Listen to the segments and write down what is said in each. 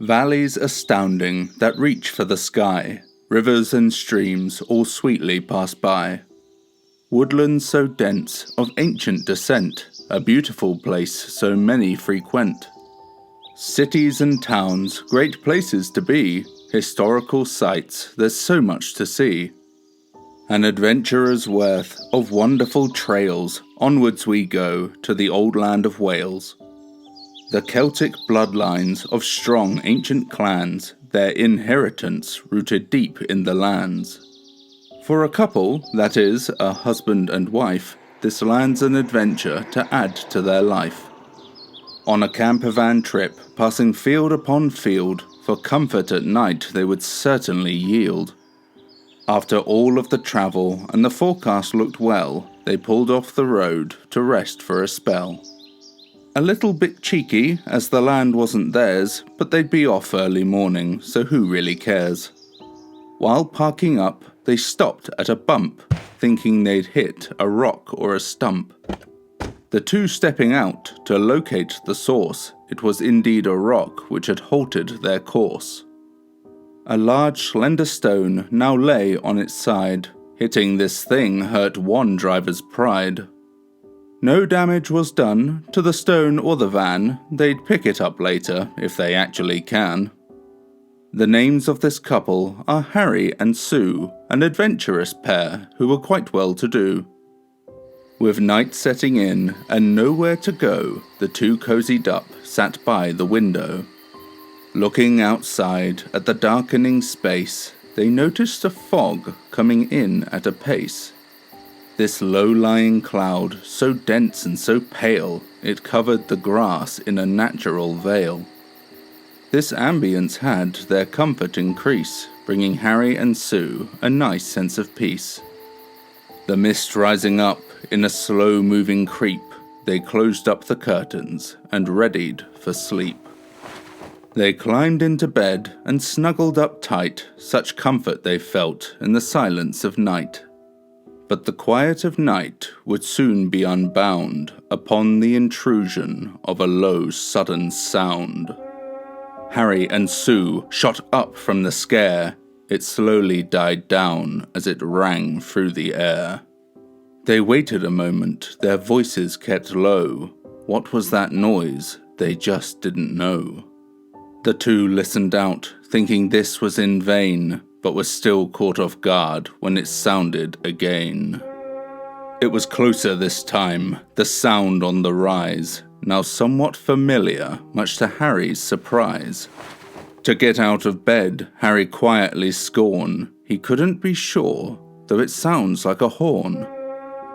Valleys astounding that reach for the sky, rivers and streams all sweetly pass by. Woodlands so dense, of ancient descent, a beautiful place so many frequent. Cities and towns, great places to be, historical sights, there's so much to see. An adventurer's worth of wonderful trails, onwards we go to the old land of Wales. The Celtic bloodlines of strong ancient clans, their inheritance rooted deep in the lands. For a couple, that is, a husband and wife, this land's an adventure to add to their life. On a campervan trip, passing field upon field, for comfort at night they would certainly yield. After all of the travel and the forecast looked well, they pulled off the road to rest for a spell. A little bit cheeky, as the land wasn't theirs, but they'd be off early morning, so who really cares? While parking up, they stopped at a bump, thinking they'd hit a rock or a stump. The two stepping out to locate the source, it was indeed a rock which had halted their course. A large slender stone now lay on its side. Hitting this thing hurt one driver's pride. No damage was done to the stone or the van, they'd pick it up later if they actually can. The names of this couple are Harry and Sue, an adventurous pair who were quite well to do. With night setting in and nowhere to go, the two cozied up, sat by the window. Looking outside at the darkening space, they noticed a fog coming in at a pace. This low-lying cloud, so dense and so pale, it covered the grass in a natural veil. This ambience had their comfort increase, bringing Harry and Sue a nice sense of peace. The mist rising up in a slow-moving creep, they closed up the curtains and readied for sleep. They climbed into bed and snuggled up tight, such comfort they felt in the silence of night. But the quiet of night would soon be unbound upon the intrusion of a low, sudden sound. Harry and Sue shot up from the scare. It slowly died down as it rang through the air. They waited a moment, their voices kept low. What was that noise? They just didn't know. The two listened out, thinking this was in vain, but were still caught off guard when it sounded again. It was closer this time, the sound on the rise, now somewhat familiar, much to Harry's surprise. To get out of bed, Harry quietly scorned. He couldn't be sure, though it sounds like a horn.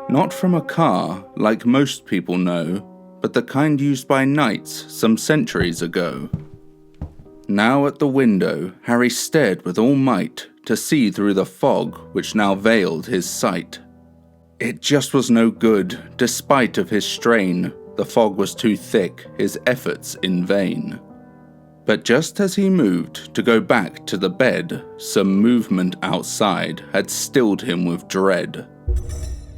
Not from a car, like most people know, but the kind used by knights some centuries ago. Now at the window, Harry stared with all might to see through the fog which now veiled his sight. It just was no good, despite of his strain. The fog was too thick, his efforts in vain. But just as he moved to go back to the bed, some movement outside had stilled him with dread.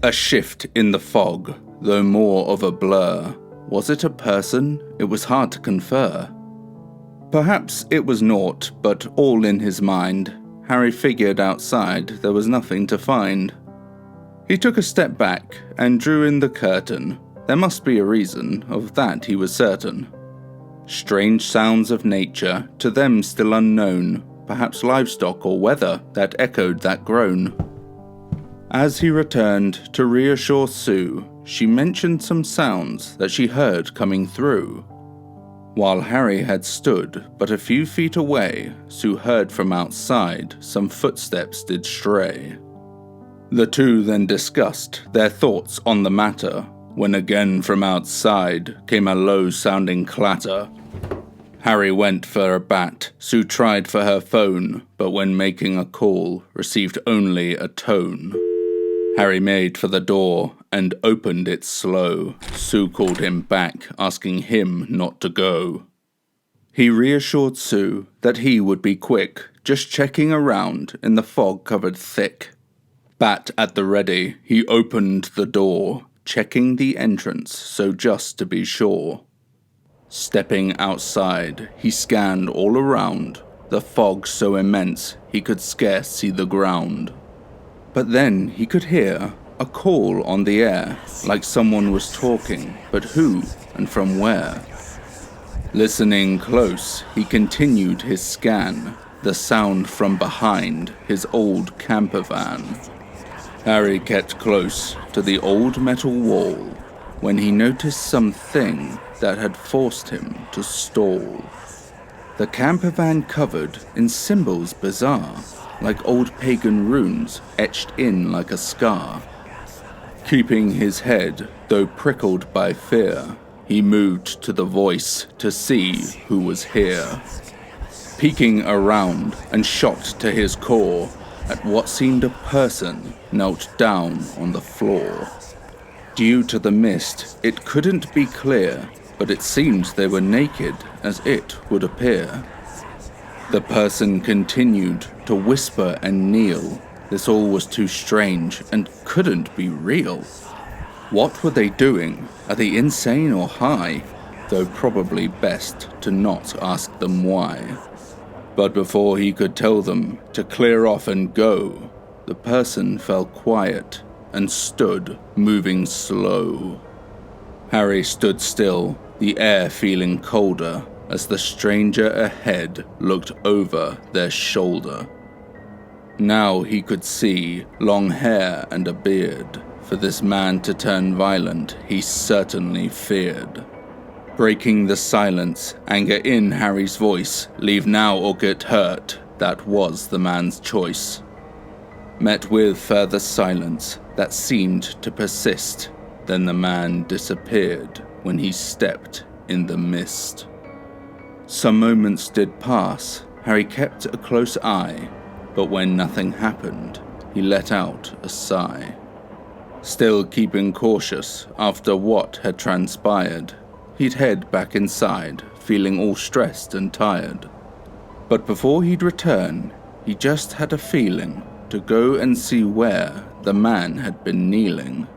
A shift in the fog, though more of a blur. Was it a person? It was hard to confer. Perhaps it was naught, but all in his mind, Harry figured outside there was nothing to find. He took a step back and drew in the curtain. There must be a reason, of that he was certain. Strange sounds of nature, to them still unknown, perhaps livestock or weather that echoed that groan. As he returned to reassure Sue, she mentioned some sounds that she heard coming through. While Harry had stood but a few feet away, Sue heard from outside some footsteps did stray. The two then discussed their thoughts on the matter, when again from outside came a low-sounding clatter. Harry went for a bat, Sue tried for her phone, but when making a call, received only a tone. Harry made for the door and opened it slow. Sue called him back, asking him not to go. He reassured Sue that he would be quick, just checking around in the fog-covered thick. Bat at the ready, he opened the door, checking the entrance so just to be sure. Stepping outside, he scanned all around, the fog so immense he could scarce see the ground. But then he could hear a call on the air, like someone was talking, but who and from where? Listening close, he continued his scan, the sound from behind his old camper van. Harry kept close to the old metal wall when he noticed something that had forced him to stall. The camper van covered in symbols bizarre, like old pagan runes etched in like a scar. Keeping his head, though prickled by fear, he moved to the voice to see who was here. Peeking around and shocked to his core at what seemed a person knelt down on the floor. Due to the mist, it couldn't be clear, but it seemed they were naked as it would appear. The person continued to whisper and kneel. This all was too strange and couldn't be real. What were they doing? Are they insane or high? Though probably best to not ask them why. But before he could tell them to clear off and go, the person fell quiet and stood moving slow. Harry stood still, the air feeling colder, as the stranger ahead looked over their shoulder. Now he could see long hair and a beard. For this man to turn violent, he certainly feared. Breaking the silence, anger in Harry's voice, leave now or get hurt, that was the man's choice. Met with further silence that seemed to persist, then the man disappeared when he stepped in the mist. Some moments did pass, Harry kept a close eye, but when nothing happened, he let out a sigh. Still keeping cautious after what had transpired, he'd head back inside, feeling all stressed and tired. But before he'd return, he just had a feeling to go and see where the man had been kneeling.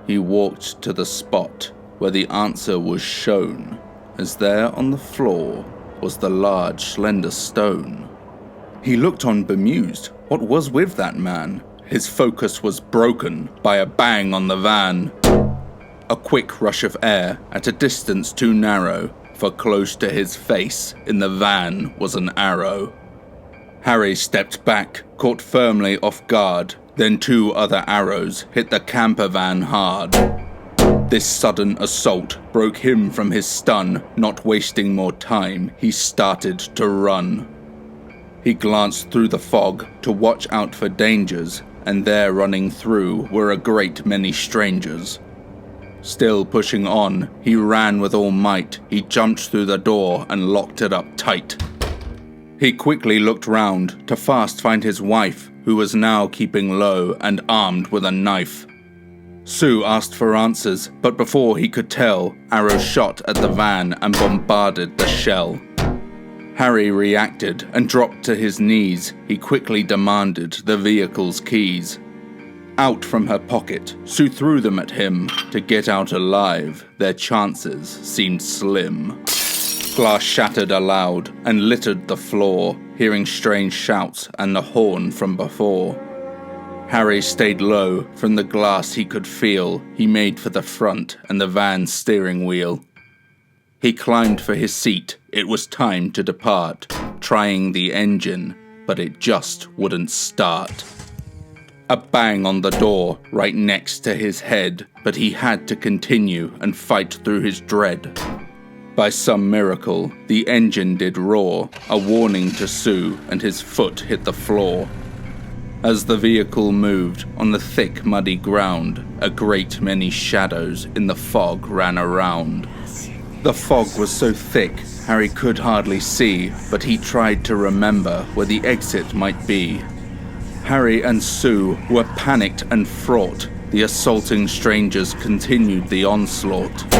He walked to the spot where the answer was shown, as there on the floor was the large, slender stone. He looked on bemused. What was with that man? His focus was broken by a bang on the van. A quick rush of air at a distance too narrow, for close to his face in the van was an arrow. Harry stepped back, caught firmly off guard, then two other arrows hit the camper van hard. This sudden assault broke him from his stun. Not wasting more time, he started to run. He glanced through the fog to watch out for dangers, and there running through were a great many strangers. Still pushing on, he ran with all might. He jumped through the door and locked it up tight. He quickly looked round to fast find his wife, who was now keeping low and armed with a knife. Sue asked for answers, but before he could tell, arrows shot at the van and bombarded the shell. Harry reacted and dropped to his knees. He quickly demanded the vehicle's keys. Out from her pocket, Sue threw them at him. To get out alive, their chances seemed slim. Glass shattered aloud and littered the floor, hearing strange shouts and the horn from before. Harry stayed low. From the glass he could feel. He made for the front and the van's steering wheel. He climbed for his seat. It was time to depart, trying the engine, but it just wouldn't start. A bang on the door right next to his head, but he had to continue and fight through his dread. By some miracle, the engine did roar, a warning to Sue, and his foot hit the floor. As the vehicle moved on the thick, muddy ground, a great many shadows in the fog ran around. The fog was so thick, Harry could hardly see, but he tried to remember where the exit might be. Harry and Sue were panicked and fraught. The assaulting strangers continued the onslaught.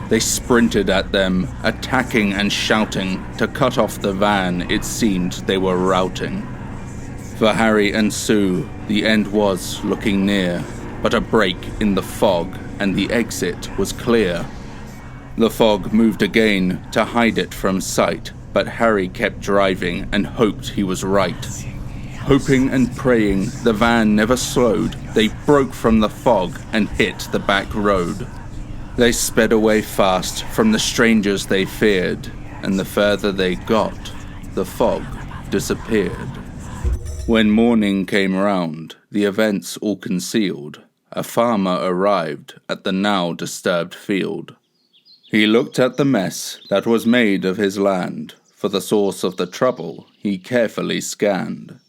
They sprinted at them, attacking and shouting. To cut off the van, it seemed they were routing. For Harry and Sue, the end was looking near, but a break in the fog and the exit was clear. The fog moved again to hide it from sight, but Harry kept driving and hoped he was right. Hoping and praying, the van never slowed. They broke from the fog and hit the back road. They sped away fast from the strangers they feared, and the further they got, the fog disappeared. When morning came round, the events all concealed, a farmer arrived at the now disturbed field. He looked at the mess that was made of his land. For the source of the trouble he carefully scanned.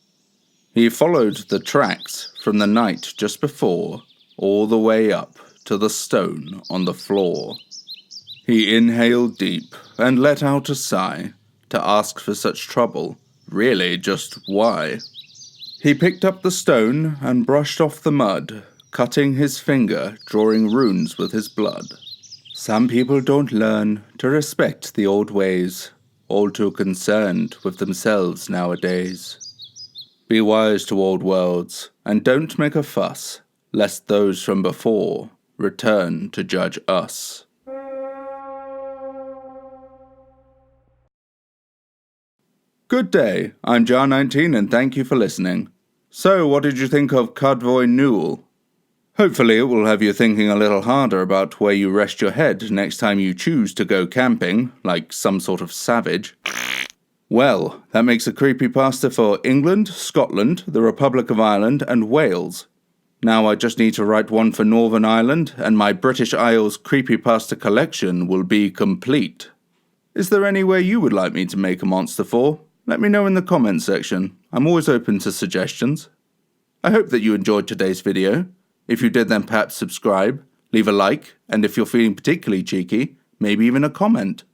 He followed the tracks from the night just before, all the way up to the stone on the floor. He inhaled deep and let out a sigh, to ask for such trouble, really just why? He picked up the stone and brushed off the mud, cutting his finger, drawing runes with his blood. Some people don't learn to respect the old ways, all too concerned with themselves nowadays. Be wise to old worlds, and don't make a fuss, lest those from before return to judge us. Good day, I'm Jar19 and thank you for listening. So, what did you think of CERDDWYR NIWL? Hopefully it will have you thinking a little harder about where you rest your head next time you choose to go camping, like some sort of savage. Well, that makes a creepypasta for England, Scotland, the Republic of Ireland, and Wales. Now I just need to write one for Northern Ireland, and my British Isles creepypasta collection will be complete. Is there anywhere you would like me to make a monster for? Let me know in the comments section. I'm always open to suggestions. I hope that you enjoyed today's video. If you did, then perhaps subscribe, leave a like, and if you're feeling particularly cheeky, maybe even a comment.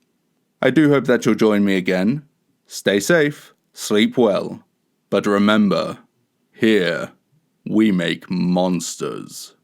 I do hope that you'll join me again. Stay safe, sleep well, but remember, here we make monsters.